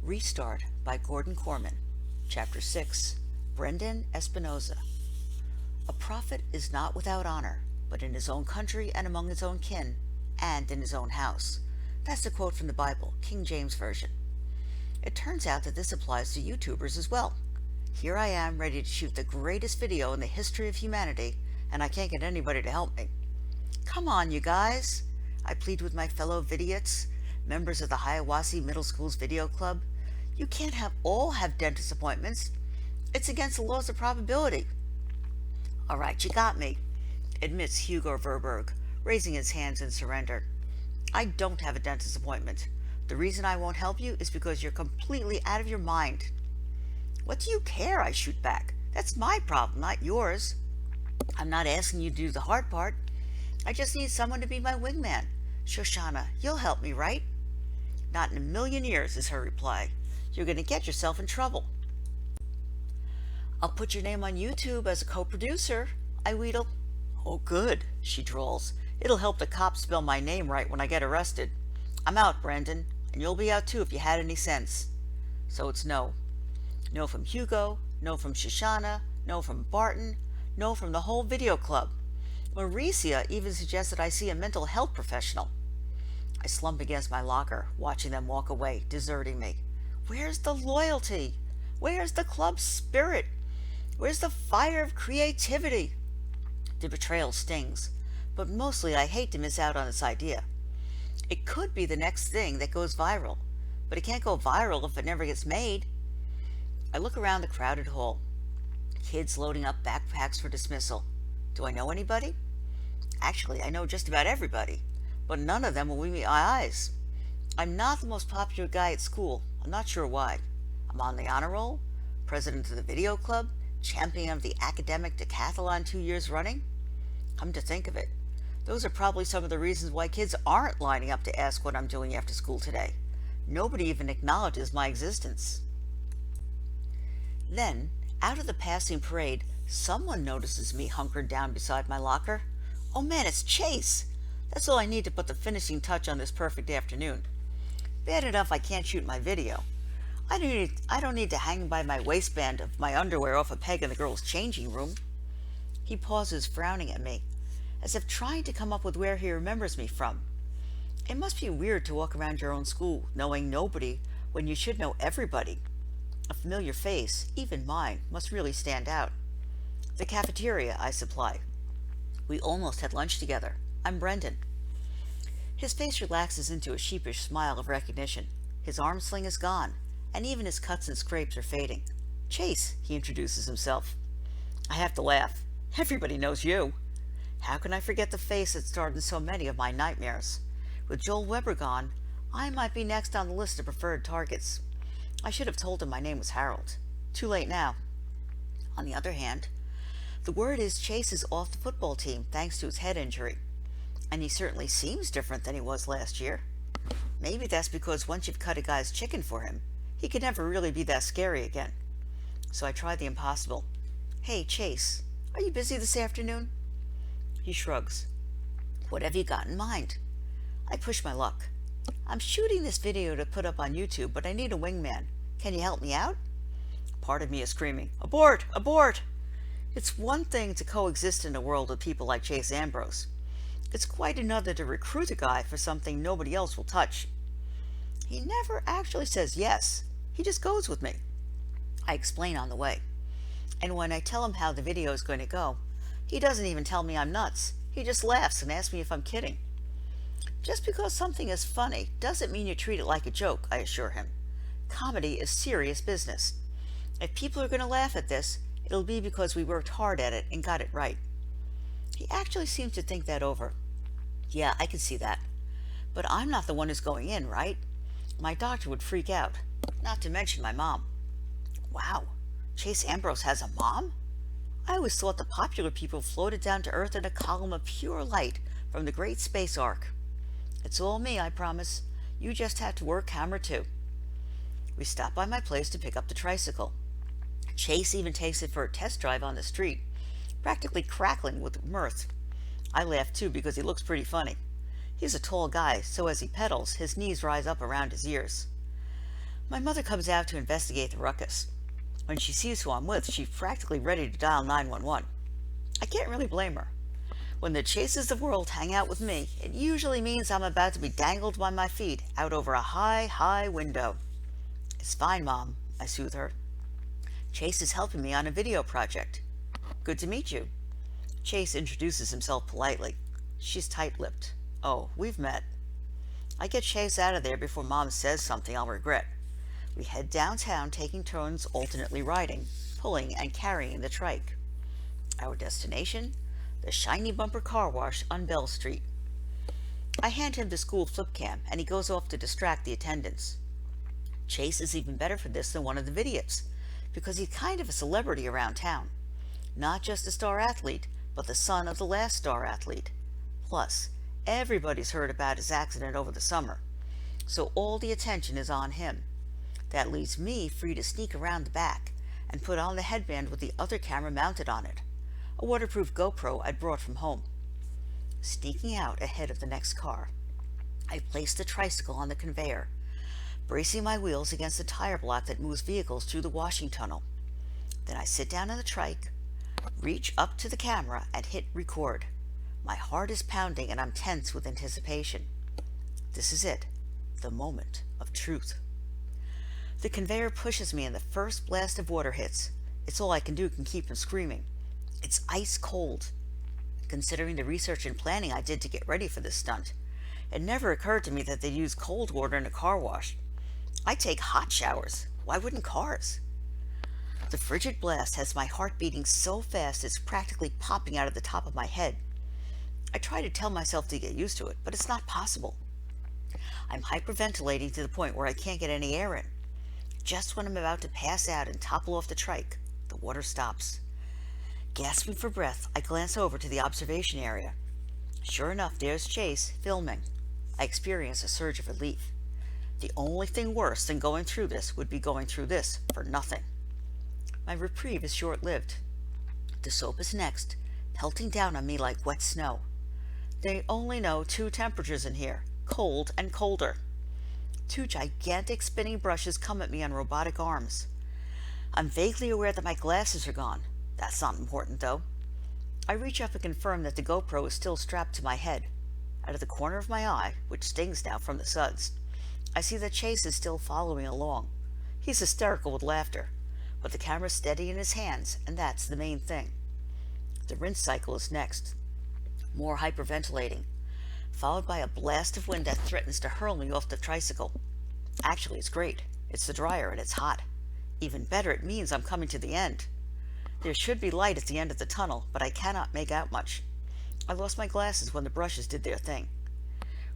Restart by Korman, Chapter 6, Brendan Espinoza. A prophet is not without honor, but in his own country and among his own kin, and in his own house. That's a quote from the Bible, King James Version. It turns out that this applies to YouTubers as well. Here I am ready to shoot the greatest video in the history of humanity, and I can't get anybody to help me. Come on, you guys, I plead with my fellow vidiots, members of the Hiawassee Middle School's video club. You can't all have dentist appointments. It's against the laws of probability. All right, you got me, admits Hugo Verberg, raising his hands in surrender. I don't have a dentist appointment. The reason I won't help you is because you're completely out of your mind. What do you care? I shoot back. That's my problem, not yours. I'm not asking you to do the hard part. I just need someone to be my wingman. Shoshana, you'll help me, right? Not in a million years, is her reply. You're going to get yourself in trouble. I'll put your name on YouTube as a co-producer, I wheedle. Oh, good, she drawls. It'll help the cops spell my name right when I get arrested. I'm out, Brendan, and you'll be out too if you had any sense. So it's no. No from Hugo, no from Shoshana, no from Barton, no from the whole video club. Mauricia even suggested I see a mental health professional. I slump against my locker, watching them walk away, deserting me. Where's the loyalty? Where's the club spirit? Where's the fire of creativity? The betrayal stings, but mostly I hate to miss out on this idea. It could be the next thing that goes viral, but it can't go viral if it never gets made. I look around the crowded hall. Kids loading up backpacks for dismissal. Do I know anybody? Actually, I know just about everybody, but none of them will meet my eyes. I'm not the most popular guy at school. I'm not sure why. I'm on the honor roll, president of the video club, champion of the academic decathlon 2 years running. Come to think of it, those are probably some of the reasons why kids aren't lining up to ask what I'm doing after school today. Nobody even acknowledges my existence. Then, out of the passing parade, someone notices me hunkered down beside my locker. Oh man, it's Chase! That's all I need to put the finishing touch on this perfect afternoon. Bad enough I can't shoot my video. I don't need to hang by my waistband of my underwear off a peg in the girls' changing room. He pauses, frowning at me, as if trying to come up with where he remembers me from. It must be weird to walk around your own school knowing nobody when you should know everybody. A familiar face, even mine, must really stand out. The cafeteria, I supply. We almost had lunch together. I'm Brendan. His face relaxes into a sheepish smile of recognition. His arm sling is gone, and even his cuts and scrapes are fading. Chase, he introduces himself. I have to laugh. Everybody knows you. How can I forget the face that starred in so many of my nightmares? With Joel Weber gone, I might be next on the list of preferred targets. I should have told him my name was Harold. Too late now. On the other hand, the word is Chase is off the football team thanks to his head injury. And he certainly seems different than he was last year. Maybe that's because once you've cut a guy's chicken for him, he can never really be that scary again. So I try the impossible. Hey, Chase, are you busy this afternoon? He shrugs. What have you got in mind? I push my luck. I'm shooting this video to put up on YouTube, but I need a wingman. Can you help me out? Part of me is screaming, abort! Abort! It's one thing to coexist in a world with people like Chase Ambrose. It's quite another to recruit a guy for something nobody else will touch. He never actually says yes. He just goes with me. I explain on the way. And when I tell him how the video is going to go, he doesn't even tell me I'm nuts. He just laughs and asks me if I'm kidding. Just because something is funny doesn't mean you treat it like a joke, I assure him. Comedy is serious business. If people are going to laugh at this, it'll be because we worked hard at it and got it right. He actually seems to think that over. Yeah, I can see that. But I'm not the one who's going in, right? My doctor would freak out, not to mention my mom. Wow, Chase Ambrose has a mom? I always thought the popular people floated down to Earth in a column of pure light from the great space arc. It's all me, I promise. You just have to work camera 2. We stop by my place to pick up the tricycle. Chase even takes it for a test drive on the street, practically crackling with mirth. I laugh too because he looks pretty funny. He's a tall guy, so as he pedals, his knees rise up around his ears. My mother comes out to investigate the ruckus. When she sees who I'm with, she's practically ready to dial 911. I can't really blame her. When the chases of the world hang out with me, it usually means I'm about to be dangled by my feet out over a high, high window. It's fine, Mom, I soothe her. Chase is helping me on a video project. Good to meet you. Chase introduces himself politely. She's tight-lipped. Oh, we've met. I get Chase out of there before Mom says something I'll regret. We head downtown, taking turns alternately riding, pulling, and carrying the trike. Our destination? The shiny bumper car wash on Bell Street. I hand him the school flip cam, and he goes off to distract the attendants. Chase is even better for this than one of the videos, because he's kind of a celebrity around town. Not just a star athlete, but the son of the last star athlete. Plus, everybody's heard about his accident over the summer, so all the attention is on him. That leaves me free to sneak around the back and put on the headband with the other camera mounted on it, a waterproof GoPro I'd brought from home. Sneaking out ahead of the next car, I place the tricycle on the conveyor, bracing my wheels against the tire block that moves vehicles through the washing tunnel. Then I sit down in the trike, reach up to the camera, and hit record. My heart is pounding and I'm tense with anticipation. This is it, the moment of truth. The conveyor pushes me and the first blast of water hits. It's all I can do to keep from screaming. It's ice cold. Considering the research and planning I did to get ready for this stunt, it never occurred to me that they'd use cold water in a car wash. I take hot showers. Why wouldn't cars? The frigid blast has my heart beating so fast it's practically popping out of the top of my head. I try to tell myself to get used to it, but it's not possible. I'm hyperventilating to the point where I can't get any air in. Just when I'm about to pass out and topple off the trike, the water stops. Gasping for breath, I glance over to the observation area. Sure enough, there's Chase, filming. I experience a surge of relief. The only thing worse than going through this would be going through this for nothing. My reprieve is short-lived. The soap is next, pelting down on me like wet snow. They only know two temperatures in here, cold and colder. Two gigantic spinning brushes come at me on robotic arms. I'm vaguely aware that my glasses are gone. That's not important, though. I reach up and confirm that the GoPro is still strapped to my head. Out of the corner of my eye, which stings now from the suds, I see that Chase is still following along. He's hysterical with laughter, but the camera's steady in his hands, and that's the main thing. The rinse cycle is next. More hyperventilating, followed by a blast of wind that threatens to hurl me off the tricycle. Actually, it's great. It's the dryer and it's hot. Even better, it means I'm coming to the end. There should be light at the end of the tunnel, but I cannot make out much. I lost my glasses when the brushes did their thing.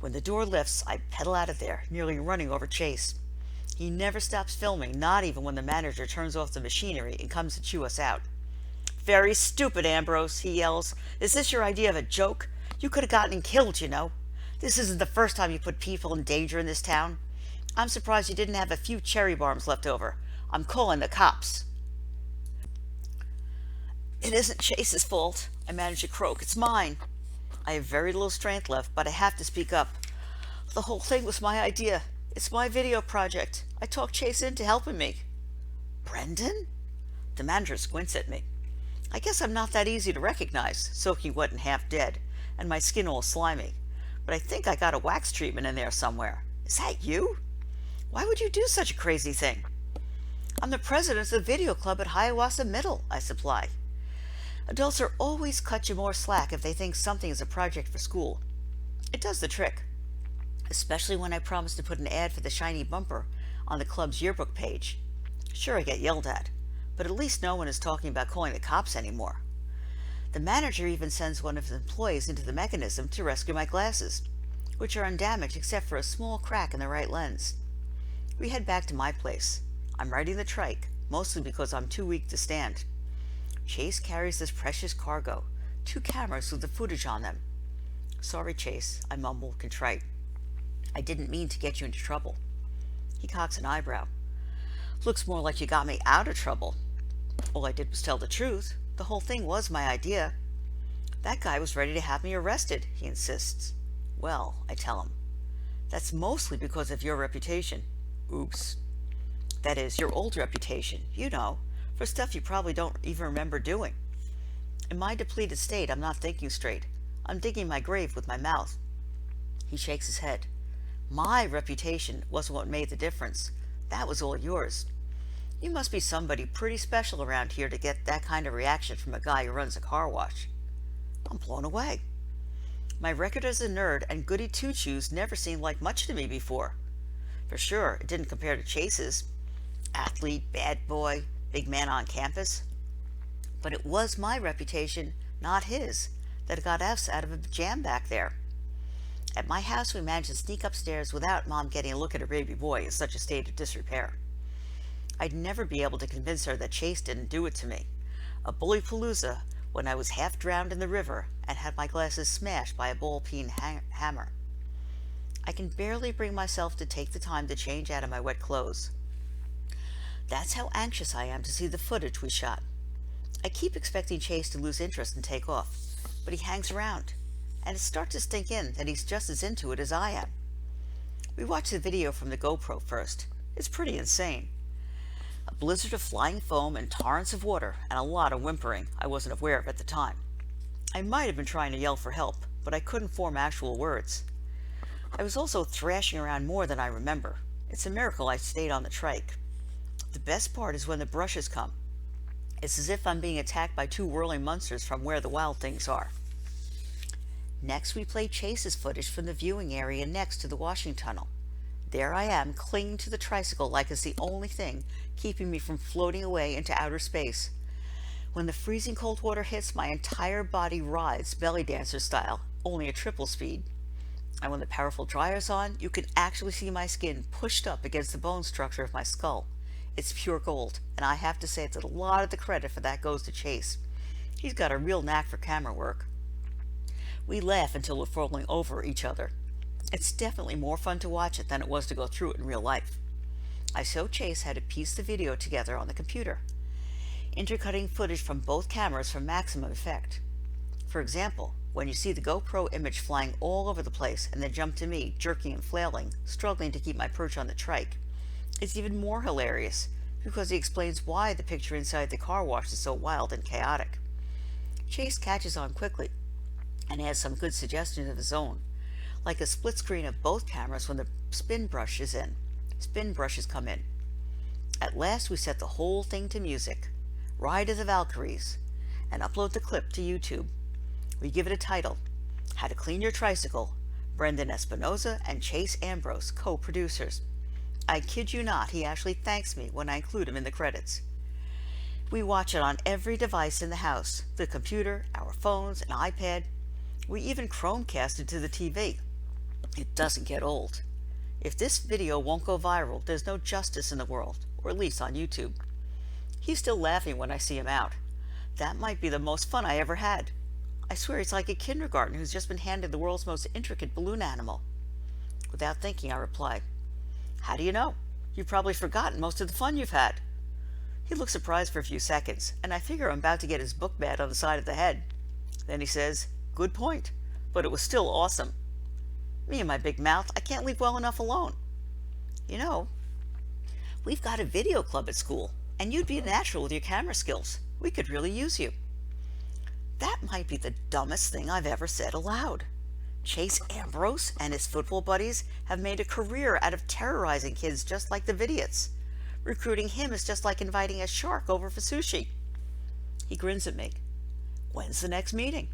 When the door lifts, I pedal out of there, nearly running over Chase. He never stops filming, not even when the manager turns off the machinery and comes to chew us out. "Very stupid, Ambrose," he yells. "Is this your idea of a joke? You could have gotten killed, you know. This isn't the first time you put people in danger in this town. I'm surprised you didn't have a few cherry bombs left over. I'm calling the cops." "It isn't Chase's fault," I manage to croak. "It's mine." I have very little strength left, but I have to speak up. "The whole thing was my idea. It's my video project. I talked Chase into helping me." "Brendan?" The manager squints at me. I guess I'm not that easy to recognize, soaking wet and half dead, and my skin all slimy. But I think I got a wax treatment in there somewhere. "Is that you? Why would you do such a crazy thing?" "I'm the president of the video club at Hiawatha Middle," I supply. Adults are always cut you more slack if they think something is a project for school. It does the trick, especially when I promise to put an ad for the shiny bumper on the club's yearbook page. Sure, I get yelled at, but at least no one is talking about calling the cops anymore. The manager even sends one of his employees into the mechanism to rescue my glasses, which are undamaged except for a small crack in the right lens. We head back to my place. I'm riding the trike, mostly because I'm too weak to stand. Chase carries this precious cargo, 2 cameras with the footage on them. "Sorry, Chase," I mumble, contrite. "I didn't mean to get you into trouble." He cocks an eyebrow. "Looks more like you got me out of trouble." "All I did was tell the truth. The whole thing was my idea." "That guy was ready to have me arrested," he insists. "Well," I tell him, "that's mostly because of your reputation." Oops. That is, your old reputation, for stuff you probably don't even remember doing. In my depleted state, I'm not thinking straight. I'm digging my grave with my mouth. He shakes his head. My reputation wasn't what made the difference. That was all yours. You must be somebody pretty special around here to get that kind of reaction from a guy who runs a car wash. I'm blown away. My record as a nerd and goody two-shoes never seemed like much to me before. For sure, it didn't compare to Chase's. Athlete, bad boy, big man on campus. But it was my reputation, not his, that got us out of a jam back there. At my house, we managed to sneak upstairs without Mom getting a look at her baby boy in such a state of disrepair. I'd never be able to convince her that Chase didn't do it to me. A bully palooza when I was half drowned in the river and had my glasses smashed by a ball-peen hammer. I can barely bring myself to take the time to change out of my wet clothes. That's how anxious I am to see the footage we shot. I keep expecting Chase to lose interest and take off, but he hangs around, and it starts to sink in that he's just as into it as I am. We watched the video from the GoPro first. It's pretty insane. A blizzard of flying foam and torrents of water, and a lot of whimpering I wasn't aware of at the time. I might have been trying to yell for help, but I couldn't form actual words. I was also thrashing around more than I remember. It's a miracle I stayed on the trike. The best part is when the brushes come. It's as if I'm being attacked by two whirling monsters from where the wild things are. Next, we played Chase's footage from the viewing area next to the washing tunnel. There I am, clinging to the tricycle like it's the only thing keeping me from floating away into outer space. When the freezing cold water hits, my entire body rides belly dancer style, only at triple speed. And when the powerful dryer's on, you can actually see my skin pushed up against the bone structure of my skull. It's pure gold, and I have to say that a lot of the credit for that goes to Chase. He's got a real knack for camera work. We laugh until we're falling over each other. It's definitely more fun to watch it than it was to go through it in real life. I showed Chase how to piece the video together on the computer, intercutting footage from both cameras for maximum effect. For example, when you see the GoPro image flying all over the place and then jump to me, jerking and flailing, struggling to keep my perch on the trike, it's even more hilarious because he explains why the picture inside the car wash is so wild and chaotic. Chase catches on quickly and has some good suggestions of his own, like a split screen of both cameras when the spin brushes come in. At last we set the whole thing to music, Ride of the Valkyries, and upload the clip to YouTube. We give it a title, How to Clean Your Tricycle, Brendan Espinoza and Chase Ambrose, co-producers. I kid you not, he actually thanks me when I include him in the credits. We watch it on every device in the house, the computer, our phones, an iPad. We even Chromecast it to the TV. It doesn't get old. If this video won't go viral, there's no justice in the world, or at least on YouTube. He's still laughing when I see him out. That might be the most fun I ever had. I swear he's like a kindergartner who's just been handed the world's most intricate balloon animal. Without thinking, I reply, How do you know? You've probably forgotten most of the fun you've had. He looks surprised for a few seconds, and I figure I'm about to get his book bag on the side of the head. Then he says, Good point, but it was still awesome. Me and my big mouth, I can't leave well enough alone. We've got a video club at school, and you'd be a natural with your camera skills. We could really use you. That might be the dumbest thing I've ever said aloud. Chase Ambrose and his football buddies have made a career out of terrorizing kids just like the Vidiots. Recruiting him is just like inviting a shark over for sushi. He grins at me. When's the next meeting?